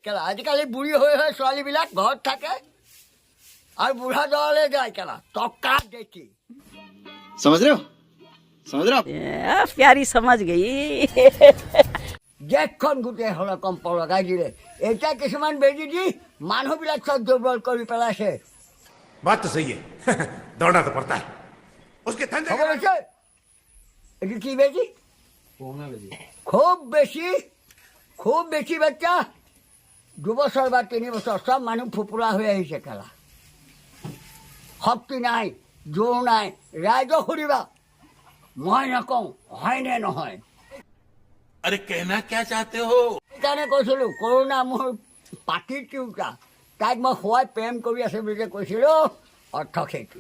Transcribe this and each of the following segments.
কেলা আজিকালি বুঢ়ী হৈ ছোৱালীবিলাক ঘৰত থাকে আৰু বুঢ়া দললৈ যায় কেলা টকা দেখি समझ रहे हो समझ रहे हो प्यारी समझ गई দেশখন গোটেই হলকম্প লগাই দিলে এতিয়া কিছুমান বেজি দি মানুহবিলাক চব দুৰ্বল কৰি পেলাইছে बात तो सही है दौड़ना तो पड़ता है उसके धंधे খবৰ লৈছে এইটো কি বেজি খুব বেছি বাচ্চা 2 বছৰ বা 3 বছৰ চব মানুহ ফুপুৰা হৈ আহিছে কেলা শক্তি নাই জোৰ নাই ৰাইজক সুধিবা মই নকওঁ হয়নে নহয় अरे कहना क्या चाहते हो সেইকাৰণে কৈছিলোঁ কৰোণা মোৰ পাতিৰ তিউতা তাইক মই খুৱাই প্ৰেম কৰি আছোঁ বুলি যে কৈছিলোঁ অৰ্থ সেইটো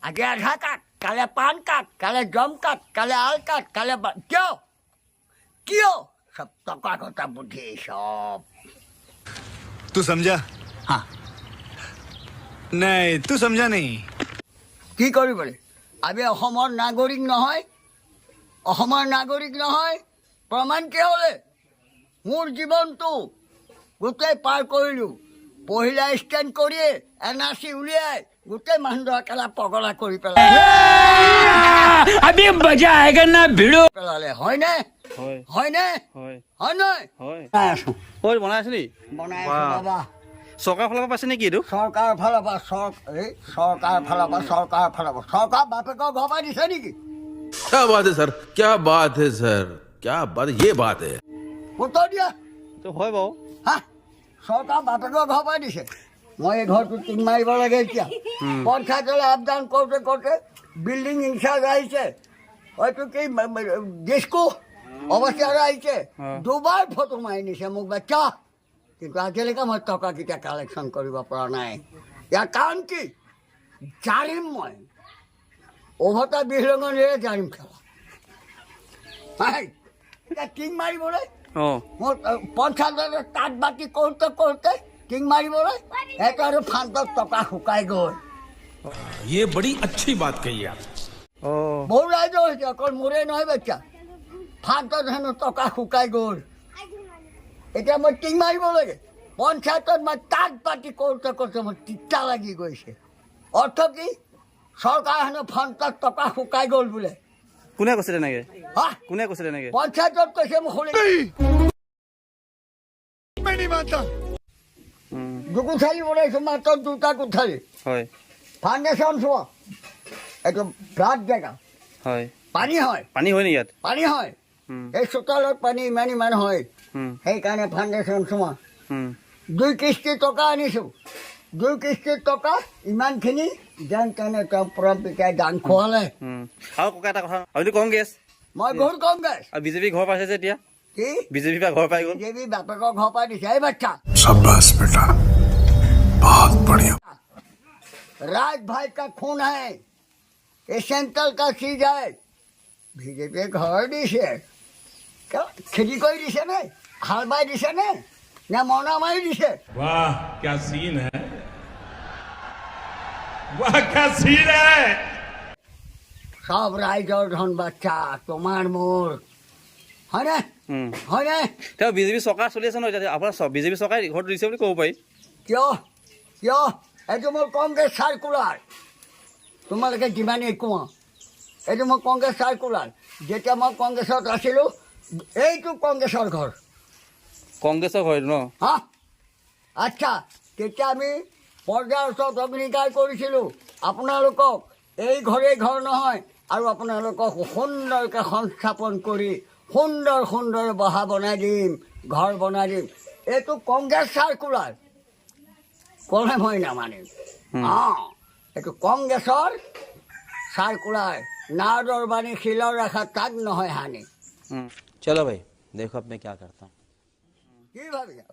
আজি আধাৰ কাৰ্ড কাইলৈ পান কাৰ্ড কাইলৈ জম কাৰ্ড কাইলৈ আল কাৰ্ড কাইলৈ কিয় চব টকা কথা বুদ্ধি চব तू समझा হা नहीं तू समझा नहीं কি কৰিবলৈ আমি অসমৰ নাগৰিক নহয় প্ৰমাণ কি হ'লে মোৰ জীৱনটো গোটেই পাৰ কৰিলোঁ পহিলা ষ্টেণ্ড কৰিয়ে NRC উলিয়াই গোটেই মানুহৰ কেলা পগলা কৰি পেলালে হয়নে হয় নহয় বনাই আছোঁ বনাই আছে নি বনাই আছোঁ বাবা চৰকাৰৰ ফালৰ পৰা পাইছে নেকি এইটো চৰকাৰৰ ফালৰ পৰা চৰকাৰ বাপেকৰ ঘৰ পৰা দিছে নেকি क्या बात है सर क्या बात है सर क्या बात ये बात है উত্তৰ দিয়া এইটো হয় বাৰু হা চৰকাৰ বাপেকৰ ঘৰ পৰা দিছে মই এই ঘৰটো টিং মাৰিব লাগে এতিয়া পঞ্চায়তলৈ আপডাউন কৰোঁতে বিল্ডিং ইনচাৰ্জ আহিছে হয়তো কি ডিস্কো অৱস্থাৰে আহিছে দুবাৰ ফটো মাৰি নিছে মোক বাচ্চা কিন্তু আজিলৈকে মই টকাকেইটা কালেকশ্যন কৰিব পৰা নাই ইয়াৰ কাৰণ কি জাৰিম মই উভতা বিহলঙনিৰে জাৰিম খেলা এতিয়া টিং মাৰিবলৈ অঁ মোৰ পঞ্চায়তলৈ তাঁত বাতি কৰোঁতে টিং মাৰিবলৈ এটা আৰু ফাণ্ডত টকা শুকাই গ'ল ये बड़ी अच्छी बात कही आप অঁ বহু ৰাইজৰ হৈছে অকল মোৰে নহয় বাচ্চা ফাণ্ডত হেনো টকা শুকাই গ'ল এতিয়া মই টিং মাৰিব লাগে পঞ্চায়তত মই তাঁত বাতি কৰোঁতে মোৰ তিতা লাগি গৈছে অৰ্থ কি চৰকাৰ হেনো ফাণ্ডত টকা শুকাই গ'ল বোলে কোনে কৈছে তেনেকৈ হা কোনে কৈছে তেনেকৈ পঞ্চায়তত কৈছে মোক শুনি मैं नहीं मानता দুকোঠালি বনাইছোঁ মাত্ৰ 2টা কোঠালি হয় ফাউণ্ডেশ্যন চোৱা এইটো ফ্লাড জেগা হয় পানী হয় পানী হয় নেকি ইয়াত পানী হয় এই চোতালত পানী ইমান হয় সেইকাৰণে ফাউণ্ডেশ্যন চোৱা 2 কিস্তি টকা আনিছোঁ 2 কিস্তিৰ টকা ইমানখিনি যেন তেনে তেওঁ পৰম পিতাই দান খোৱালে আৰু ককা এটা কথা আপুনি কংগ্ৰেছ মই বহুত কংগ্ৰেছ আৰু বিজেপি ঘৰ পাইছে যে এতিয়া কি বিজেপি পৰা ঘৰ পাই গ'ল বিজেপি বাপেকৰ ঘৰ পৰা দিছে এই বাচ্চা शाबाश बेटा बहुत बढ़िया राज भाई का खून है ये सेंट्रल का चीज है बीजेपी घर दिसे खेती कर दिसे ने हाल बाई दिसे ने मना मारी दिसे वाह क्या सीन है वाह क्या सीन है सब राइजर धन बच्चा तुम्हार मोर है ना তেওঁ বিজেপি চৰকাৰ চলি আছে ন এতিয়া আপোনাৰ বিজেপি চৰকাৰে ঘৰটো দিছে বুলি ক'ব পাৰি क्यों ये मोर कांग्रेस सार्कुलार तुम्हारे जिमानी कोआ ये मोर कांग्रेस सार्कुलार जेटा मैं कांग्रेसत आसिलो এইটো কংগ্ৰেছৰ ঘৰ কংগ্ৰেছৰ ঘৰ ন হা আচ্ছা তেতিয়া আমি পৰ্যায়ৰ ওচৰত অগ্নিকাৰ কৰিছিলোঁ আপোনালোকক এই ঘৰেই ঘৰ নহয় আৰু আপোনালোকক সুন্দৰকৈ সংস্থাপন কৰি সুন্দৰ বহা বনাই দিম ঘৰ বনাই দিম এইটো কংগ্ৰেছ চাৰ্কুলাৰ ক'লে মই নামানিম অঁ এইটো কংগ্ৰেছৰ চাৰ্কুলাৰ নাৰদৰ বাণী শিলৰ ৰেখা তাক নহয় হানি चलो भाई देखो अब मैं क्या करता हूँ কি ভাবিছা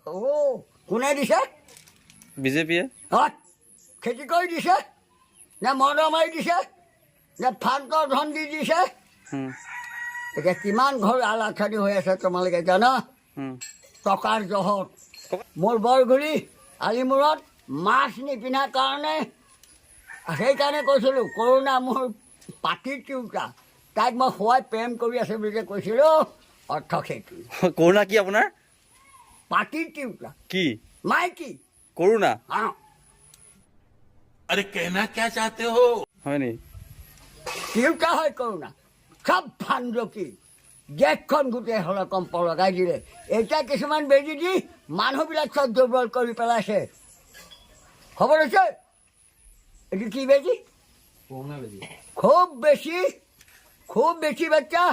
কোনে দিছে বিজেপিয়ে খেতি কৰি দিছে নে মৰণা মাৰি দিছে নে ফাণ্ডৰ ধন দি দিছে এতিয়া কিমান ঘৰ আলাথানি হৈ আছে তোমালোকে জানা টকাৰ জহত মোৰ বৰগুৰি আলিমূৰত মাছ নিপিন্ধাৰ কাৰণে সেইকাৰণে কৈছিলোঁ কৰোণা মোৰ পাতিৰ তিউতা তাইক মই খুৱাই প্ৰেম কৰি আছোঁ বুলি যে কৈছিলোঁ অৰ্থ সেইটো কৰোণা কি আপোনাৰ পাতি তিউতা কি মাইকী কৰোণা হা अरे कहना क्या चाहते हो হয় নি তিউতা হয় কৰোণা চব ফান্দকি দেশখন গোটেই হলকম্প লগাই দিলে এতিয়া কিছুমান বেজি দি মানুহবিলাক চব দুৰ্বল কৰি পেলাইছে খবৰ হৈছে এইটো কি বেজি খুব বেছি বাচ্চা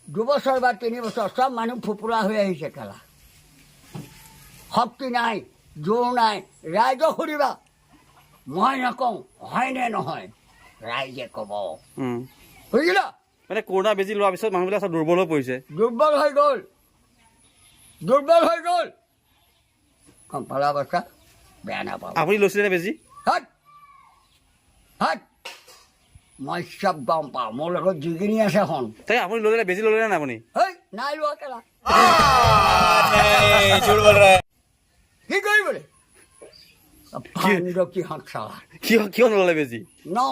2 বছৰ বা 3 বছৰ চব মানুহ ফুপুৰা হৈ আহিছে কেলা শক্তি নাই জোৰ নাই ৰাইজক সুধিবা মই নকওঁ হয়নে নহয় ৰাইজে ক'ব বুজিলা মানে কৰোণা বেজি লোৱাৰ পিছত মানুহবিলাক চব দুৰ্বল হৈ পৰিছে দুৰ্বল হৈ গ'ল কম্পালা অৱস্থা বেয়া নাপাব আপুনি লৈছিলে নে বেজি হাত মই চব গম পাওঁ মোৰ লগত যিখিনি আছে হন তাকে আপুনি ল'লে বেজি ল'লে নে আপুনি হেই নাই লোৱা কেলা কি কৰিবলৈ की हंसाला क्यों नलले बेजी नो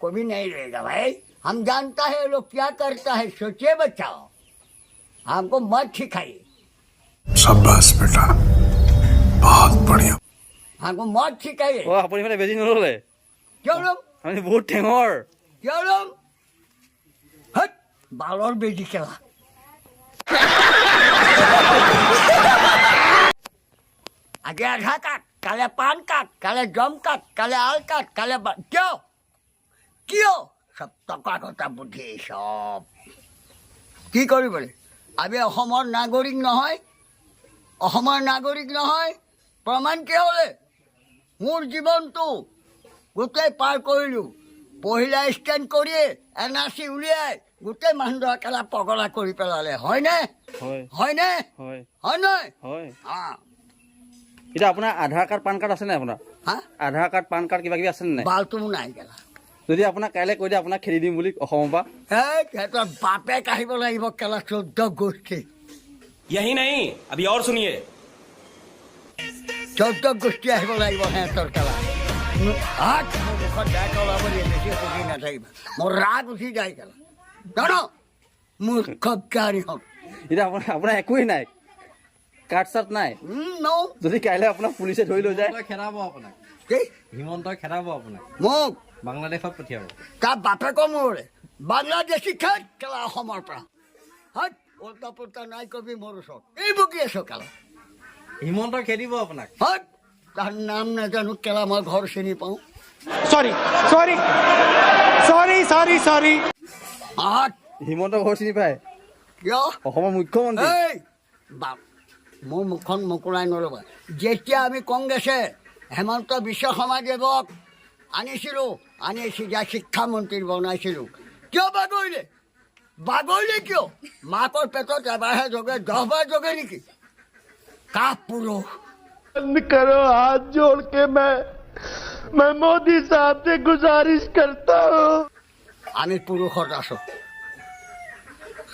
कभी नहीं रहेगा भाई हम जानता है लोग क्या करता है सोचिए बचाओ हमको मत सिखाइए शाबाश बेटा बहुत बढ़िया हमको मत सिखाइए ओ আপুনি মানে বেজি নললে क्यों लोग আপুনি বহুত ঠেঙৰ क्यों लोग हट बालोर बेटी केला आगे आधार कार्ड काले पान कार्ड काले जम कार्ड काले आल कार्ड काले क्यों क्यों सब टका टका बुद्धि सब কি কৰিবলৈ আমি অসমৰ নাগৰিক নহয় প্ৰমাণ কি হ'লে মোৰ জীৱনটো গোটেই পাৰ কৰিলোঁ পহিলা স্কেন কৰিয়ে এনআৰচি উলিয়াই গোটেই মানুহৰ একেলা পগলা কৰি পেলালে হয়নে হয় হয় নহয় হয় হা এতিয়া আপোনাৰ আধাৰ কাৰ্ড পান কাৰ্ড আছে নাই আপোনাৰ হা আধাৰ কাৰ্ড পান কাৰ্ড কিবা কিবি আছে নাই বালটো নাই গেলা যদি আপোনাক কাইলৈ কৈ দিয়ে আপোনাক খেদি দিম বুলি অসমৰ পৰা এই সিহঁতৰ বাপেক আহিব লাগিব কেলা 14 গোষ্ঠী यही नहीं अभी और सुनिए 14 গোষ্ঠী আহিব লাগিব সিহঁতৰ কেলা হাত মোৰ মুখত দাঁত ওলাব দিয়ে বেছি সুখী নাথাকিবা মোৰ ৰাগ উঠি যায় কেলা জান মোৰ কবকাৰী হওক এতিয়া আপোনাৰ একোৱেই নাই কাৰ্ড চাৰ্ট নাই ন যদি কাইলৈ আপোনাক পুলিচে ধৰি লৈ যায় খেদাব আপোনাক কি হিমন্তই খেদাব আপোনাক মোক বাংলাদেশত পঠিয়াব তাৰ বাপেকৰ মোৰে বাংলাদেশী খেত কেলা অসমৰ পৰা হাত ওলটা পোলটা নাই কবি মোৰ ওচৰত এই বকি আছো কেলা হিমন্তই খেদিব আপোনাক হাত তাৰ নাম নাজানো কেলা মই ঘৰ চিনি পাওঁ sorry sorry sorry sorry sorry হাত হিমন্ত ঘৰ চিনি পায় কিয় অসমৰ মুখ্যমন্ত্ৰী এই বাপ মোৰ মুখখন মুকুৰাই নল'বা যেতিয়া আমি কংগ্ৰেছে হেমন্ত বিশ্ব শৰ্মাদেৱক আনিছিলোঁ আনি চিধা শিক্ষামন্ত্ৰী বনাইছিলোঁ কিয় বাগৰিলে কিয় মাকৰ পেটত এবাৰহে জগে 10 বাৰ জগে নেকি কাহ পুৰুষ करो हाथ जोड़ के मैं मोदी साहब से गुजारिश करता हूँ আমি পুৰুষত আছোঁ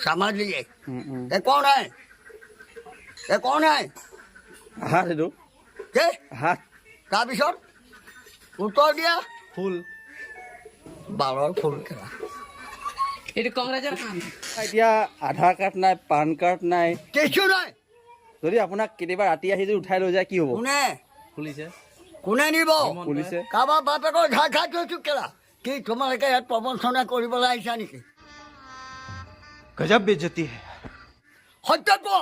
সমাজিয়ে কোন নাই হাত এইটো কি হাত তাৰপিছত উত্তৰ দিয়া ফুল বালৰ ফুল খেলা এতিয়া আধাৰ কাৰ্ড নাই পান কাৰ্ড নাই কিছু নাই যদি আপোনাক কেতিয়াবা ৰাতি আহি যদি উঠাই লৈ যায় কি হ'ব খুলিছে কোনে নিব পুলিচে কাৰোবাৰ বাপেকৰ ঘাট থৈছোঁ কেলা কি তোমালোকে ইয়াত প্ৰবঞ্চনা কৰিবলৈ আহিছা নেকি गजब बेइज्जती है সত্য কোৱা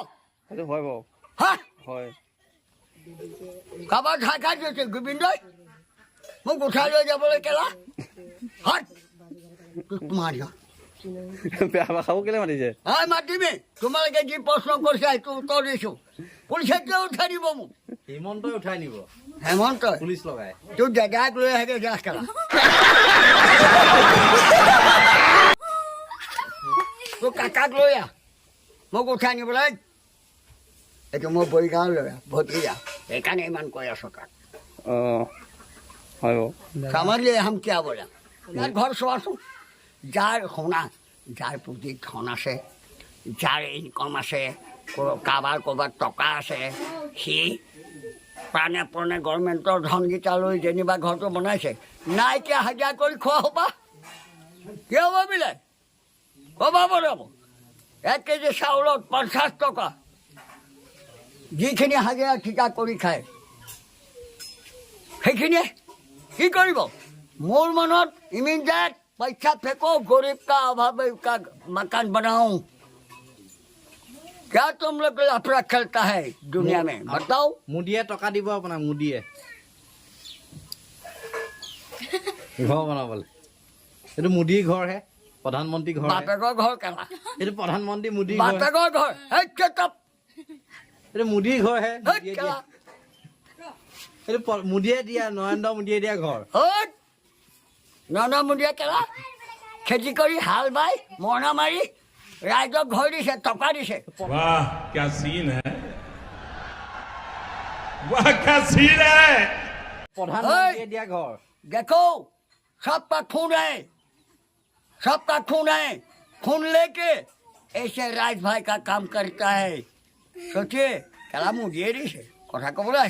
সেইটো হয় বাৰু হা হয় কাৰোবাৰ ঘাট থৈছে গোবিন্দই মোক উঠাই লৈ যাবলৈ কেলা হাত তোমাৰ বেয়া ভাষাও কেলে মাতিছে হয় মাতিবি তোমালোকে যি প্ৰশ্ন কৰিছা সেইটো উত্তৰ দিছোঁ পুলিচে কিয় উঠাই দিব মোক হিমন্তই উঠাই নিব হেমন্ত পুলিচ লগাই তোৰ জেগাক লৈ আহে যাছ কেলা তোৰ কাকাক লৈ আহ মোক উঠাই নিবলৈ এইটো মোৰ বৰিগাঁও লৈ আহ ভতিজা সেইকাৰণে ইমান কৈ আছোঁ তাক অঁ হয় বাৰু समझिए हम क्या बोला यार घर চোৱাচোন যাৰ শুনা যাৰ পুঁজি ধন আছে যাৰ ইনকম আছে কাৰোবাৰ ক'ৰবাত টকা আছে সি প্ৰাণে প্ৰাণে গভৰ্ণমেণ্টৰ ধনকেইটা লৈ যেনিবা ঘৰটো বনাইছে নাইকিয়া হাজিৰা কৰি খোৱা হ'বা কি হ'ব বোলে ক'বা বনাব 1 কেজি চাউলত 50 টকা যিখিনি হাজিৰা ঠিকা কৰি খায় সেইখিনিয়ে কি কৰিব মোৰ মনত ইমিডিয়েট पैसा फेंको गरीब का अभाव का मकान बनाऊं क्या तुम लोग लफड़ा चलता है दुनिया में बताओ মুদিয়ে টকা দিব আপোনাক মুদিয়ে ঘৰ বনাবলৈ এইটো মুদিৰ ঘৰহে প্ৰধানমন্ত্ৰী ঘৰ बापेकर घर केला এইটো প্ৰধানমন্ত্ৰী মুদিৰ ঘৰ बापेकर घर है चुप এইটো মুদিৰ ঘৰহে है মুদিয়ে केला দিয়া। এইটো মুদিয়ে দিয়া নৰেন্দ্ৰ মোদীয়ে দিয়া ঘৰ है नाना मुंडिया केला खेती करी हाल बाई मरणा मारी राइजक घर दिसे टका दिसे वाह क्या सीन है वाह क्या सीन है প্ৰধানমন্ত্ৰীয়ে দিয়া ঘৰ देखो सबका खून है खून लेके ऐसे राज भाई का काम करता है सोचिए केला मुंडिया दिसे कथा कबला